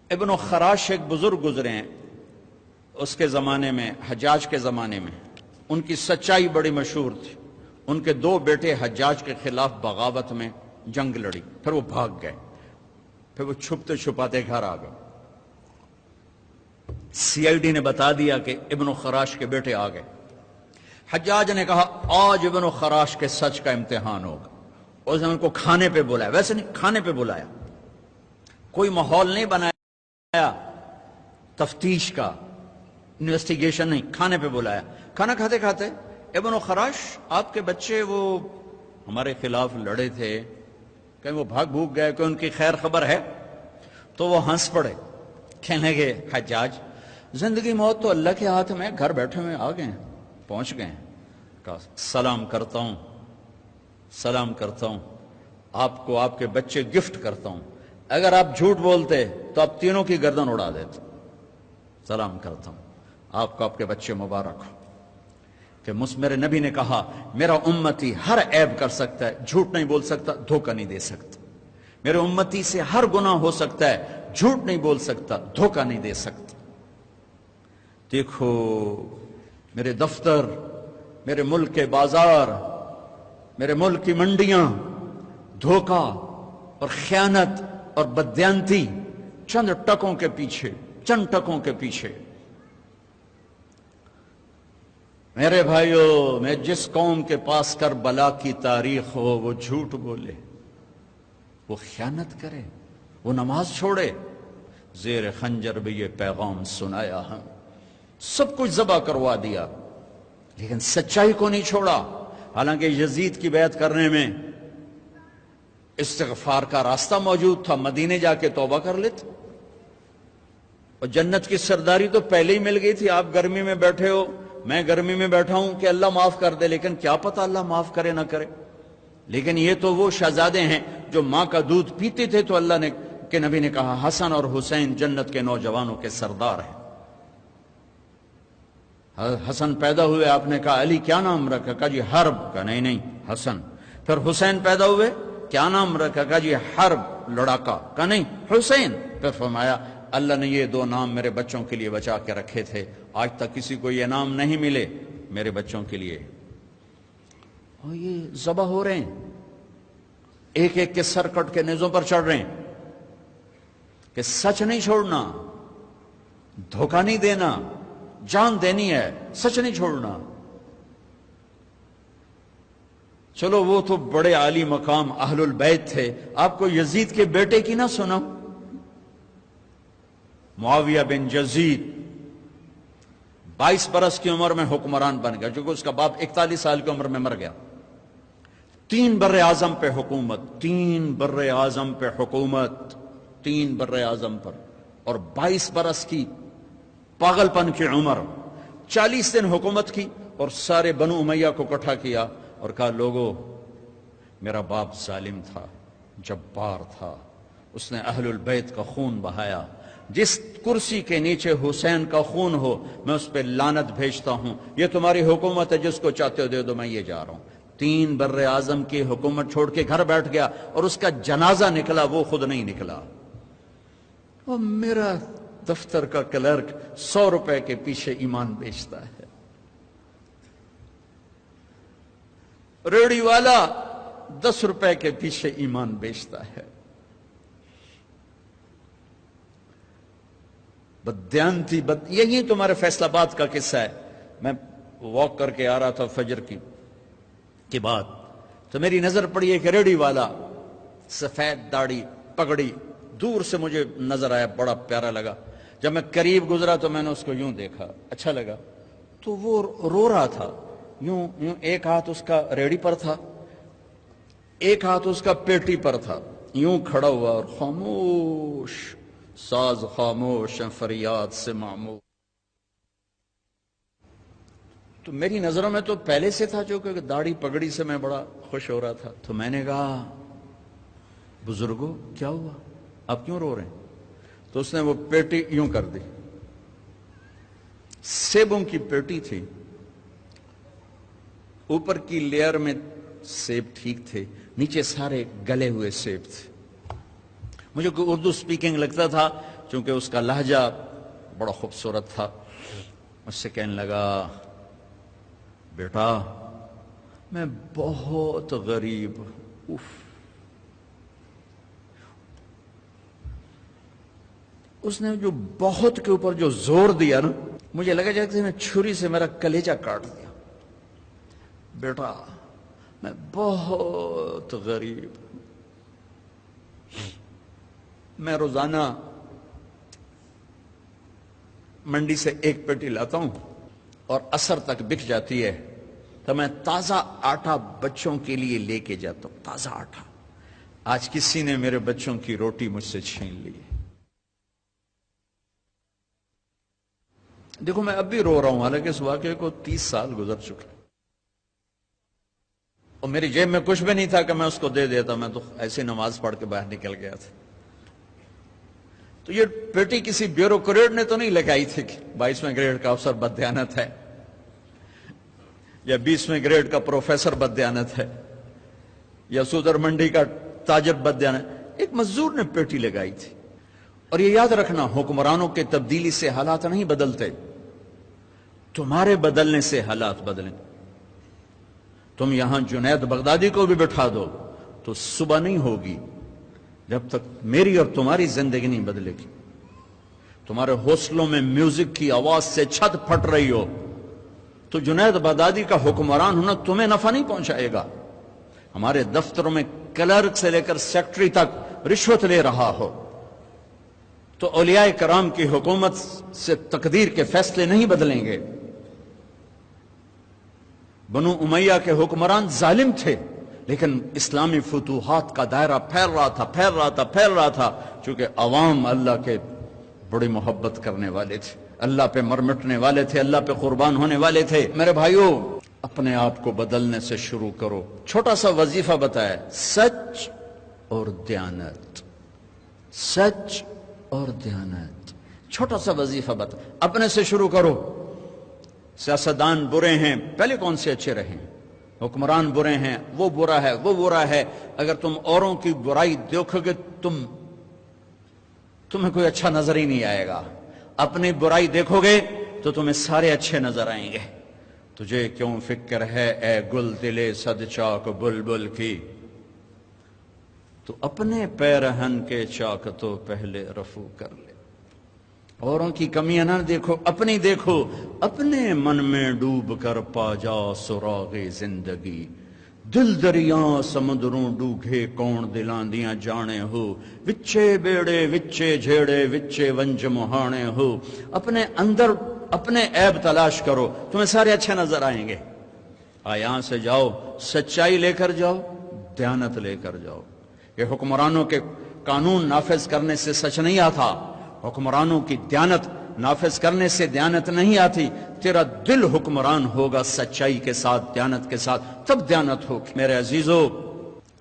ابن خراش ایک بزرگ گزرے ہیں اس کے زمانے میں، حجاج کے زمانے میں، ان کی سچائی بڑی مشہور تھی۔ ان کے دو بیٹے حجاج کے خلاف بغاوت میں جنگ لڑی، پھر وہ بھاگ گئے، پھر وہ چھپتے چھپاتے گھر آ گئے۔ سی آئی ڈی نے بتا دیا کہ ابن خراش کے بیٹے آ گئے۔ حجاج نے کہا آج ابن خراش کے سچ کا امتحان ہوگا۔ اس نے ان کو کھانے پہ بلایا، ویسے نہیں، کھانے پہ بلایا، کوئی ماحول نہیں بنایا تفتیش کا، انویسٹیگیشن نہیں، کھانے پہ بلایا۔ کھانا کھاتے کھاتے ابن خراش آپ کے بچے وہ ہمارے خلاف لڑے تھے، کہیں وہ بھاگ بھوگ گئے، کوئی ان کی خیر خبر ہے؟ تو وہ ہنس پڑے، کہنے لگے حجاج زندگی موت تو اللہ کے ہاتھ میں، گھر بیٹھے ہوئے آ گئے، پہنچ گئے۔ کہا سلام کرتا ہوں، سلام کرتا ہوں، آپ کو آپ کے بچے گفٹ کرتا ہوں، اگر آپ جھوٹ بولتے تو آپ تینوں کی گردن اڑا دیتے۔ سلام کرتا ہوں، آپ کو آپ کے بچے مبارک ہو۔ کہ میرے نبی نے کہا میرا امتی ہر عیب کر سکتا ہے، جھوٹ نہیں بول سکتا، دھوکہ نہیں دے سکتا۔ میرے امتی سے ہر گناہ ہو سکتا ہے، جھوٹ نہیں بول سکتا، دھوکہ نہیں دے سکتا۔ دیکھو میرے دفتر، میرے ملک کے بازار، میرے ملک کی منڈیاں، دھوکہ اور خیانت اور بددیانتی چند ٹکوں کے پیچھے، چند ٹکوں کے پیچھے۔ میرے بھائیو، میں جس قوم کے پاس کربلا کی تاریخ ہو وہ جھوٹ بولے، وہ خیانت کرے، وہ نماز چھوڑے، زیر خنجر بھی یہ پیغام سنایا ہم، سب کچھ ذبح کروا دیا، لیکن سچائی کو نہیں چھوڑا۔ حالانکہ یزید کی بیعت کرنے میں استغفار کا راستہ موجود تھا، مدینے جا کے توبہ کر لیتے، اور جنت کی سرداری تو پہلے ہی مل گئی تھی۔ آپ گرمی میں بیٹھے ہو، میں گرمی میں بیٹھا ہوں کہ اللہ معاف کر دے، لیکن کیا پتہ اللہ معاف کرے نہ کرے۔ لیکن یہ تو وہ شہزادے ہیں جو ماں کا دودھ پیتے تھے، تو اللہ نے کہ نبی نے کہا حسن اور حسین جنت کے نوجوانوں کے سردار ہیں۔ حسن پیدا ہوئے، آپ نے کہا علی کیا نام رکھا؟ کہا جی حرب۔ کہا نہیں نہیں حسن۔ پھر حسین پیدا ہوئے، کیا نام رکھا؟ کہا جی حرب، لڑاکا۔ کہا نہیں حسین۔ پھر فرمایا اللہ نے یہ دو نام میرے بچوں کے لیے بچا کے رکھے تھے، آج تک کسی کو یہ نام نہیں ملے، میرے بچوں کے لیے۔ اور یہ ذبح ہو رہے ہیں، ایک ایک کے سر کٹ کے نیزوں پر چڑھ رہے ہیں کہ سچ نہیں چھوڑنا، دھوکہ نہیں دینا، جان دینی ہے، سچ نہیں چھوڑنا۔ چلو وہ تو بڑے عالی مقام اہل البیت تھے، آپ کو یزید کے بیٹے کی نہ سنا؟ معاویہ بن یزید 22 برس کی عمر میں حکمران بن گیا، چونکہ اس کا باپ 41 سال کی عمر میں مر گیا۔ 3 بر اعظم پہ حکومت، 3 بر اعظم پہ حکومت، 3 بر اعظم پر، اور 22 برس کی پاگل پن کی عمر، 40 دن حکومت کی، اور سارے بنو امیہ کو اکٹھا کیا اور کہا لوگو میرا باپ ظالم تھا، جبار تھا، اس نے اہل البیت کا خون بہایا، جس کرسی کے نیچے حسین کا خون ہو میں اس پہ لعنت بھیجتا ہوں، یہ تمہاری حکومت ہے، جس کو چاہتے ہو دے دو، میں یہ جا رہا ہوں۔ 3 بر اعظم کی حکومت چھوڑ کے گھر بیٹھ گیا، اور اس کا جنازہ نکلا، وہ خود نہیں نکلا۔ اور میرا دفتر کا کلرک 100 روپے کے پیچھے ایمان بیچتا ہے، ریڑھی والا 10 روپے کے پیچھے ایمان بیچتا ہے۔ بددیانتی یہی تمہارے فیصل آباد کا قصہ ہے۔ میں واک کر کے آ رہا تھا فجر کی بعد، تو میری نظر پڑی ایک ریڑھی والا، سفید داڑھی پگڑی، دور سے مجھے نظر آیا، بڑا پیارا لگا۔ جب میں قریب گزرا تو میں نے اس کو یوں دیکھا، اچھا لگا، تو وہ رو رہا تھا، یوں یوں، ایک ہاتھ اس کا ریڑھی پر تھا، ایک ہاتھ اس کا پیٹی پر تھا، یوں کھڑا ہوا اور خاموش، ساز خاموش ہیں فریاد سے معمور۔ تو میری نظروں میں تو پہلے سے تھا، جو کہ داڑھی پگڑی سے میں بڑا خوش ہو رہا تھا۔ تو میں نے کہا بزرگوں کیا ہوا، آپ کیوں رو رہے ہیں؟ تو اس نے وہ پیٹی یوں کر دی، سیبوں کی پیٹی تھی، اوپر کی لیئر میں سیب ٹھیک تھے، نیچے سارے گلے ہوئے سیب تھے۔ مجھے کوئی اردو سپیکنگ لگتا تھا، چونکہ اس کا لہجہ بڑا خوبصورت تھا. مجھ سے کہنے لگا بیٹا میں بہت غریب. اس نے جو بہت کے اوپر جو زور دیا نا، مجھے لگا جیسے میں چھری سے میرا کلیجہ کاٹ دیا. بیٹا میں بہت غریب، میں روزانہ منڈی سے ایک پیٹی لاتا ہوں اور عصر تک بک جاتی ہے، تو میں تازہ آٹا بچوں کے لیے لے کے جاتا ہوں. تازہ آٹا. آج کسی نے میرے بچوں کی روٹی مجھ سے چھین لی. دیکھو میں اب بھی رو رہا ہوں، حالانکہ اس واقعے کو 30 سال گزر چکے، اور میری جیب میں کچھ بھی نہیں تھا کہ میں اس کو دے دیتا. میں تو ایسی نماز پڑھ کے باہر نکل گیا تھا. تو یہ پیٹی کسی بیوروکریٹ نے تو نہیں لگائی تھی کہ 22ویں گریڈ کا افسر بددیانت ہے یا 20ویں گریڈ کا پروفیسر بددیانت ہے یا صدر منڈی کا تاجر بددیانت. ایک مزدور نے پیٹی لگائی تھی. اور یہ یاد رکھنا، حکمرانوں کے تبدیلی سے حالات نہیں بدلتے، تمہارے بدلنے سے حالات بدلیں. تم یہاں جنید بغدادی کو بھی بٹھا دو تو صبح نہیں ہوگی جب تک میری اور تمہاری زندگی نہیں بدلے گی. تمہارے حوصلوں میں میوزک کی آواز سے چھت پھٹ رہی ہو تو جنید بغدادی کا حکمران ہونا تمہیں نفع نہیں پہنچائے گا. ہمارے دفتروں میں کلرک سے لے کر سیکٹری تک رشوت لے رہا ہو تو اولیاء کرام کی حکومت سے تقدیر کے فیصلے نہیں بدلیں گے. بنو امیہ کے حکمران ظالم تھے، لیکن اسلامی فتوحات کا دائرہ پھیل رہا تھا چونکہ عوام اللہ کے بڑی محبت کرنے والے تھے، اللہ پہ مرمٹنے والے تھے، اللہ پہ قربان ہونے والے تھے. میرے بھائیوں، اپنے آپ کو بدلنے سے شروع کرو. چھوٹا سا وظیفہ بتایا، سچ اور دیانت. سچ اور دیانت، چھوٹا سا وظیفہ بتا. اپنے سے شروع کرو. سیاستدان برے ہیں، پہلے کون سے اچھے رہیں؟ حکمران برے ہیں، وہ برا ہے، وہ برا ہے. اگر تم اوروں کی برائی دیکھو گے تمہیں کوئی اچھا نظر ہی نہیں آئے گا. اپنی برائی دیکھو گے تو تمہیں سارے اچھے نظر آئیں گے. تجھے کیوں فکر ہے اے گل دلے صد چاک بلبل کی، تو اپنے پیرہن کے چاک تو پہلے رفو کر لے. اوروں کی کمیاں نہ دیکھو، اپنی دیکھو. اپنے من میں ڈوب کر پا جا سراغ زندگی. دل دریاں سمندروں ڈوگے کون دلاندیاں جانے ہو. وچے بیڑے وچے جھیڑے وچے ونج مہانے ہو. اپنے اندر اپنے عیب تلاش کرو، تمہیں سارے اچھے نظر آئیں گے. یہاں سے جاؤ، سچائی لے کر جاؤ، دیانت لے کر جاؤ. یہ حکمرانوں کے قانون نافذ کرنے سے سچ نہیں آتا، حکمرانوں کی دیانت نافذ کرنے سے دیانت نہیں آتی. تیرا دل حکمران ہوگا سچائی کے ساتھ، دیانت کے ساتھ، تب دیانت ہوگی. میرے عزیزو،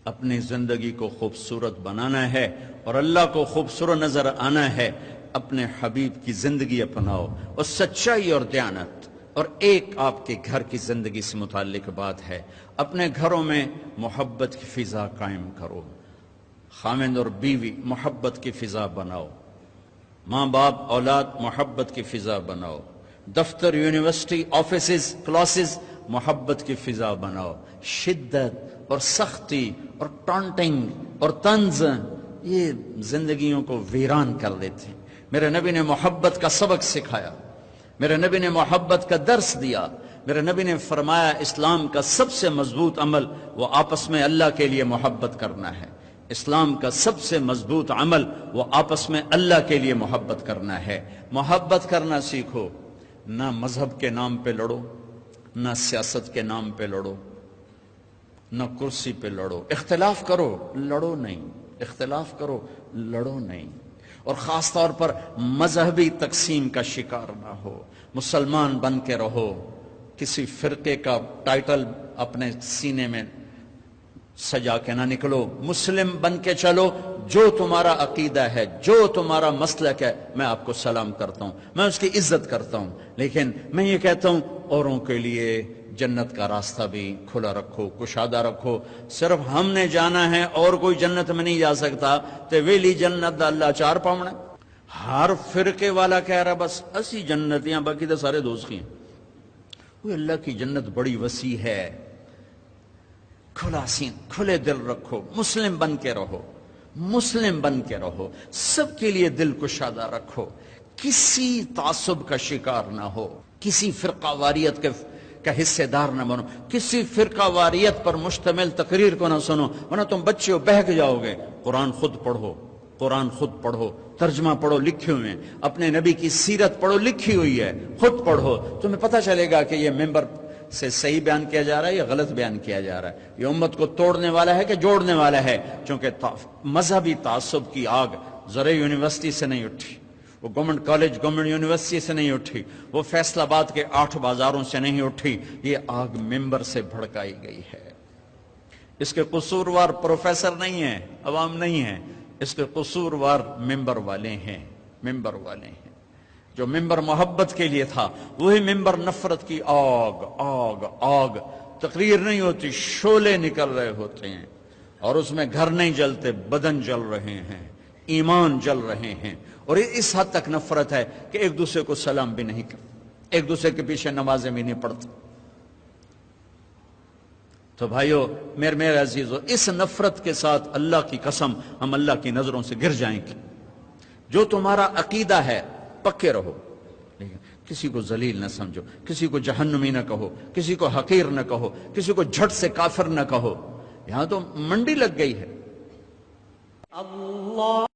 اپنی زندگی کو خوبصورت بنانا ہے اور اللہ کو خوبصورت نظر آنا ہے. اپنے حبیب کی زندگی اپناؤ اور سچائی اور دیانت. اور ایک آپ کے گھر کی زندگی سے متعلق بات ہے، اپنے گھروں میں محبت کی فضا قائم کرو. خاوند اور بیوی محبت کی فضا بناؤ. ماں باپ اولاد محبت کی فضا بناؤ. دفتر، یونیورسٹی، آفیسز، کلاسز محبت کی فضا بناؤ. شدت اور سختی اور ٹانٹنگ اور طنز یہ زندگیوں کو ویران کر دیتے ہیں. میرے نبی نے محبت کا سبق سکھایا، میرے نبی نے محبت کا درس دیا. میرے نبی نے فرمایا اسلام کا سب سے مضبوط عمل وہ آپس میں اللہ کے لیے محبت کرنا ہے. اسلام کا سب سے مضبوط عمل وہ آپس میں اللہ کے لیے محبت کرنا ہے. محبت کرنا سیکھو. نہ مذہب کے نام پہ لڑو، نہ سیاست کے نام پہ لڑو، نہ کرسی پہ لڑو. اختلاف کرو، لڑو نہیں. اختلاف کرو، لڑو نہیں. اور خاص طور پر مذہبی تقسیم کا شکار نہ ہو. مسلمان بن کے رہو، کسی فرقے کا ٹائٹل اپنے سینے میں سجا کے نہ نکلو، مسلم بن کے چلو، جو تمہارا عقیدہ ہے، جو تمہارا مسلک ہے، میں آپ کو سلام کرتا ہوں، میں اس کی عزت کرتا ہوں، لیکن میں یہ کہتا ہوں اوروں کے لیے جنت کا راستہ بھی کھلا رکھو، کشادہ رکھو۔ صرف ہم نے جانا ہے اور کوئی جنت میں نہیں جا سکتا، تے ویلی جنت دا اللہ چار پاؤنا۔ ہر فرقے والا کہہ رہا بس اسی جنتیاں، باقی تو سارے دوزخی ہیں۔ وہ اللہ کی جنت بڑی وسیع ہے، کھلا سین، کھلے دل رکھو، مسلم بن کے رہو، مسلم بن کے رہو، سب کے لیے دل کشادہ رکھو، کسی تعصب کا شکار نہ ہو، کسی فرقہ واریت کا حصے دار نہ بنو، کسی فرقہ واریت پر مشتمل تقریر کو نہ سنو، ورنہ تم بچے ہو بہک جاؤ گے۔ قرآن خود پڑھو، قرآن خود پڑھو، ترجمہ پڑھو، لکھے ہوئے ہیں، اپنے نبی کی سیرت پڑھو، لکھی ہوئی ہے، خود پڑھو، تمہیں پتہ چلے گا کہ یہ ممبر سے صحیح بیان کیا جا رہا ہے یا غلط بیان کیا جا رہا ہے، یہ امت کو توڑنے والا ہے کہ جوڑنے والا ہے۔ چونکہ مذہبی تعصب کی آگ زرعی یونیورسٹی سے نہیں اٹھی، وہ گورنمنٹ کالج، گورنمنٹ یونیورسٹی سے نہیں اٹھی، وہ فیصل آباد کے 8 بازاروں سے نہیں اٹھی، یہ آگ ممبر سے بھڑکائی گئی ہے۔ اس کے قصوروار پروفیسر نہیں ہیں، عوام نہیں ہیں، اس کے قصوروار ممبر والے ہیں، ممبر والے ہیں۔ جو ممبر محبت کے لیے تھا وہی ممبر نفرت کی آگ آگ آگ، تقریر نہیں ہوتی، شعلے نکل رہے ہوتے ہیں، اور اس میں گھر نہیں جلتے، بدن جل رہے ہیں، ایمان جل رہے ہیں، اور اس حد تک نفرت ہے کہ ایک دوسرے کو سلام بھی نہیں کرتے، ایک دوسرے کے پیچھے نمازیں بھی نہیں پڑھتے۔ تو بھائیو، میرے عزیزو، اس نفرت کے ساتھ اللہ کی قسم ہم اللہ کی نظروں سے گر جائیں گے۔ جو تمہارا عقیدہ ہے پکے رہو، لیکن کسی کو ذلیل نہ سمجھو، کسی کو جہنمی نہ کہو، کسی کو حقیر نہ کہو، کسی کو جھٹ سے کافر نہ کہو۔ یہاں تو منڈی لگ گئی ہے۔